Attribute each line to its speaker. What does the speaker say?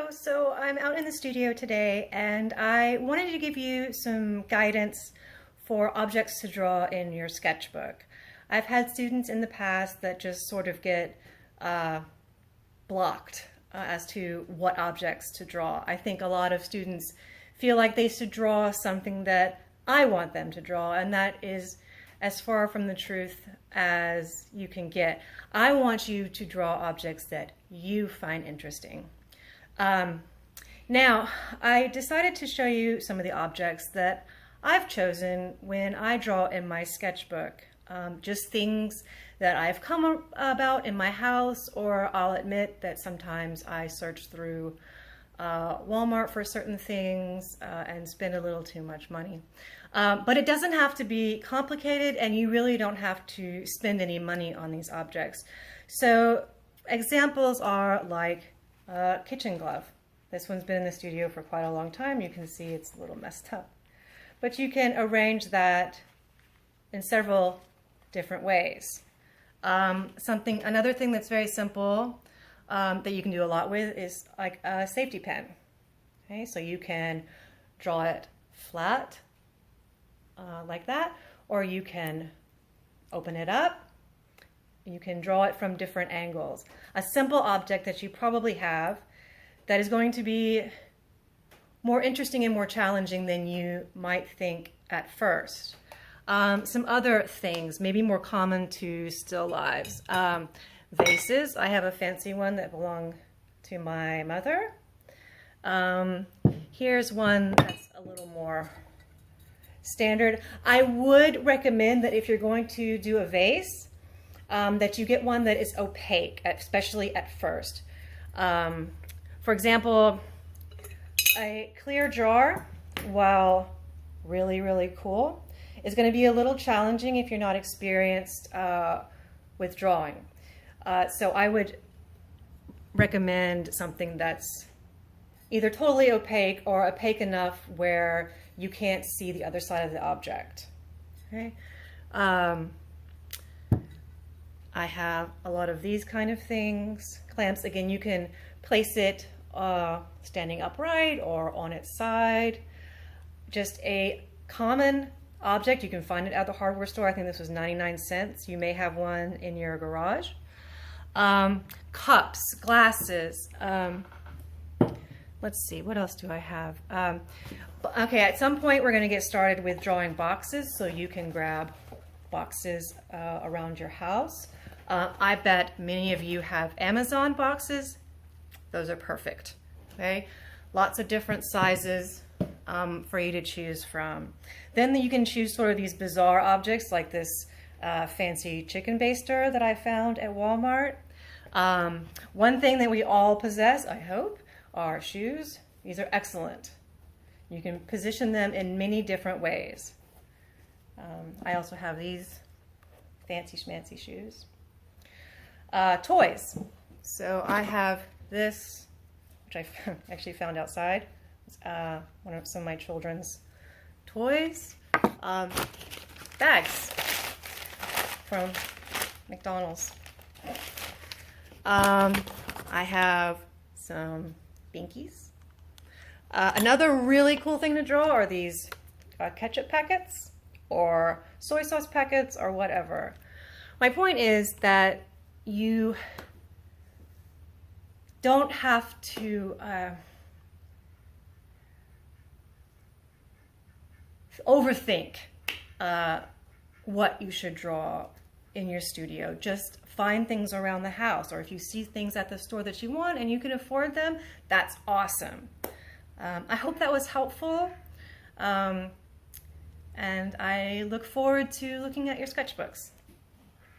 Speaker 1: Hello, so I'm out in the studio today and I wanted to give you some guidance for objects to draw in your sketchbook. I've had students in the past that just sort of get blocked as to what objects to draw. I think a lot of students feel like they should draw something that I want them to draw, and that is as far from the truth as you can get. I want you to draw objects that you find interesting. Now, I decided to show you some of the objects that I've chosen when I draw in my sketchbook. Just things that I've come about in my house, or I'll admit that sometimes I search through Walmart for certain things and spend a little too much money. But it doesn't have to be complicated, and you really don't have to spend any money on these objects. So examples are like a kitchen glove. This one's been in the studio for quite a long time. You can see it's a little messed up. But you can arrange that in several different ways. Another thing that's very simple that you can do a lot with is like a safety pin. Okay, so you can draw it flat like that, or you can open it up. You can draw it from different angles. A simple object that you probably have that is going to be more interesting and more challenging than you might think at first. Some other things, maybe more common to still lives. Vases. I have a fancy one that belonged to my mother. Here's one that's a little more standard. I would recommend that if you're going to do a vase, that you get one that is opaque, especially at first. For example, a clear jar, while really, really cool, is going to be a little challenging if you're not experienced with drawing. So I would recommend something that's either totally opaque or opaque enough where you can't see the other side of the object. Okay? I have a lot of these kind of things. Clamps, again, you can place it standing upright or on its side. Just a common object. You can find it at the hardware store. I think this was 99 cents. You may have one in your garage. Cups, glasses. Let's see, what else do I have? Okay, at some point we're going to get started with drawing boxes, so you can grab boxes around your house. I bet many of you have Amazon boxes. Those are perfect. Okay, lots of different sizes for you to choose from. Then you can choose sort of these bizarre objects like this fancy chicken baster that I found at Walmart. One thing that we all possess, I hope, are shoes. These are excellent. You can position them in many different ways. I also have these fancy schmancy shoes. Toys. So I have this, which I actually found outside. It's one of some of my children's toys. Bags from McDonald's. I have some binkies. Another really cool thing to draw are these ketchup packets or soy sauce packets or whatever. My point is that you don't have to overthink what you should draw in your studio. Just find things around the house, or if you see things at the store that you want and you can afford them, that's awesome. I hope that was helpful, and I look forward to looking at your sketchbooks.